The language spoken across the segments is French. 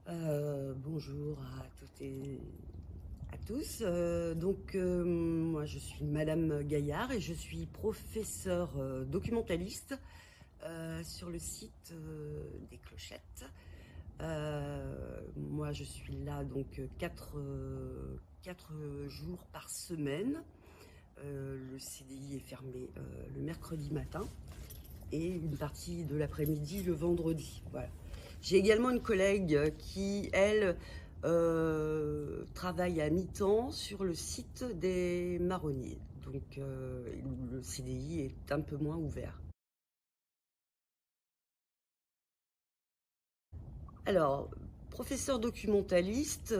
Bonjour à toutes et à tous. Moi, je suis Madame Gaillard et je suis professeure documentaliste sur le site des Clochettes. Moi, je suis là donc quatre jours par semaine. Le CDI est fermé le mercredi matin et une partie de l'après-midi le vendredi. Voilà. J'ai également une collègue qui, elle, travaille à mi-temps sur le site des marronniers. Donc le CDI est un peu moins ouvert. Alors, professeur documentaliste,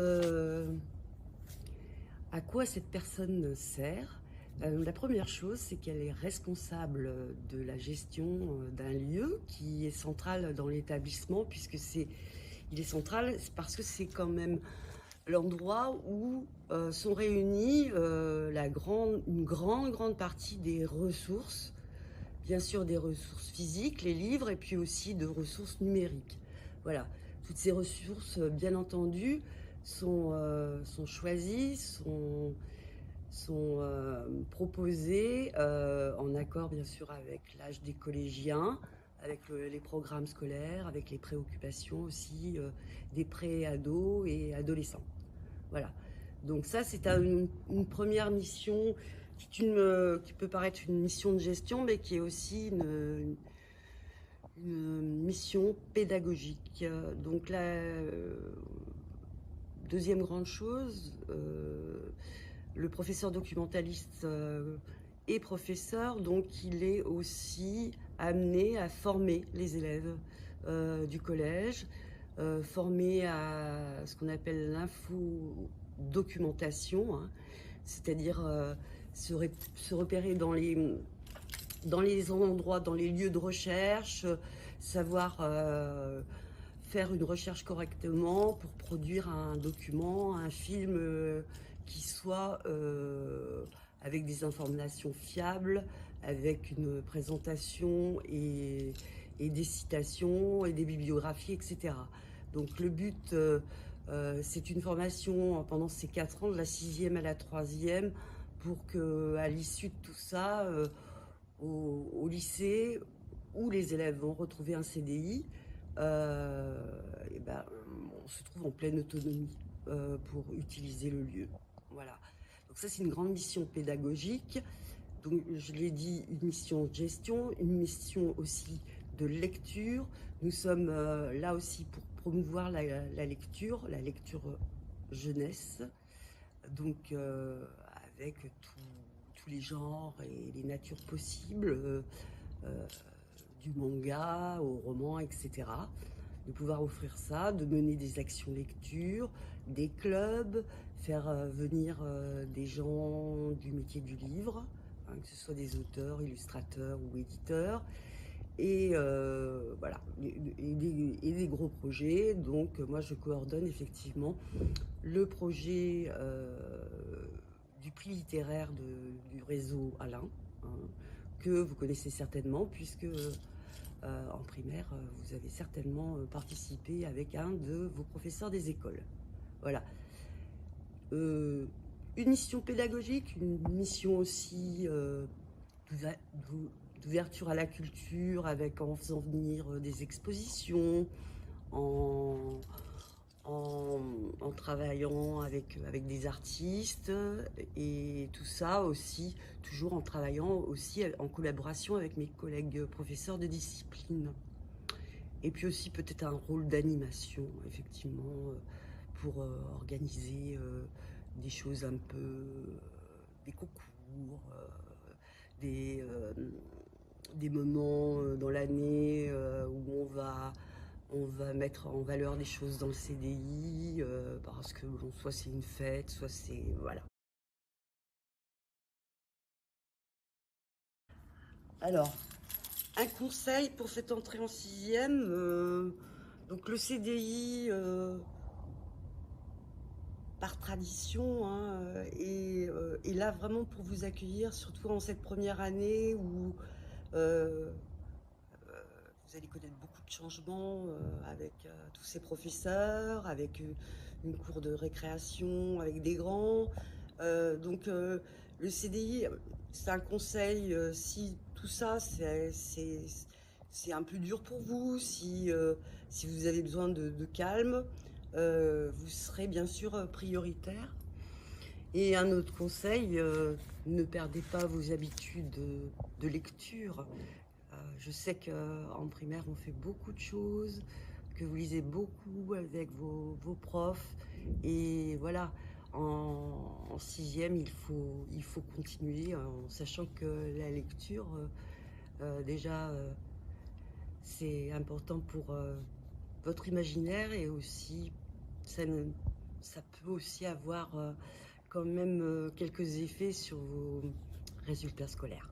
à quoi cette personne sert? La première chose, c'est qu'elle est responsable de la gestion d'un lieu qui est central dans l'établissement, puisque il est central parce que c'est quand même l'endroit où sont réunies une grande partie des ressources, bien sûr des ressources physiques, les livres, et puis aussi de ressources numériques. Voilà, toutes ces ressources, bien entendu, sont choisies, sont proposées en accord bien sûr avec l'âge des collégiens, avec les programmes scolaires, avec les préoccupations aussi des pré-ados et adolescents. Voilà. Donc ça, c'est une première mission qui peut paraître une mission de gestion, mais qui est aussi une mission pédagogique. Donc la deuxième grande chose, le professeur documentaliste est professeur, donc il est aussi amené à former les élèves du collège, former à ce qu'on appelle l'infodocumentation, hein, c'est-à-dire se repérer dans les endroits, dans les lieux de recherche, savoir faire une recherche correctement pour produire un document, un film qui soit avec des informations fiables, avec une présentation et des citations et des bibliographies, etc. Donc le but, c'est une formation pendant ces 4 ans, de la 6e à la 3e, pour qu'à l'issue de tout ça, au lycée, où les élèves vont retrouver un CDI, et ben, on se trouve en pleine autonomie pour utiliser le lieu. Voilà. Donc ça, c'est une grande mission pédagogique. Donc, je l'ai dit, une mission de gestion, une mission aussi de lecture. Nous sommes là aussi pour promouvoir la lecture jeunesse, donc avec tous les genres et les natures possibles, euh, du manga au roman, etc. De pouvoir offrir ça, de mener des actions lecture, des clubs, faire venir des gens du métier du livre, hein, que ce soit des auteurs, illustrateurs ou éditeurs, et voilà, et des gros projets. Donc moi je coordonne effectivement le projet du prix littéraire du réseau Alain, hein, que vous connaissez certainement, puisque en primaire, vous avez certainement participé avec un de vos professeurs des écoles. Voilà. Une mission pédagogique, une mission aussi d'ouverture à la culture, avec en faisant venir des expositions, en, en travaillant avec des artistes, et tout ça aussi, toujours en travaillant aussi en collaboration avec mes collègues professeurs de discipline. Et puis aussi peut-être un rôle d'animation, effectivement, pour organiser des choses un peu, des concours, des, euh, des moments dans l'année où on va mettre en valeur des choses dans le CDI, parce que bon, soit c'est une fête, soit c'est... Voilà. Alors, un conseil pour cette entrée en 6e, donc le CDI, par tradition, hein, et là vraiment pour vous accueillir, surtout en cette première année où euh, vous allez connaître beaucoup de changements avec tous ces professeurs, avec une cour de récréation, avec des grands. Donc le CDI, c'est un conseil, si tout ça c'est un peu dur pour vous, si vous avez besoin de calme, vous serez bien sûr prioritaire. Et un autre conseil, ne perdez pas vos habitudes de lecture. Je sais qu'en primaire, on fait beaucoup de choses, que vous lisez beaucoup avec vos profs. Et voilà, en sixième, il faut continuer en sachant que la lecture, déjà, c'est important pour votre imaginaire et aussi, ça, ça peut aussi avoir quand même quelques effets sur vos résultats scolaires.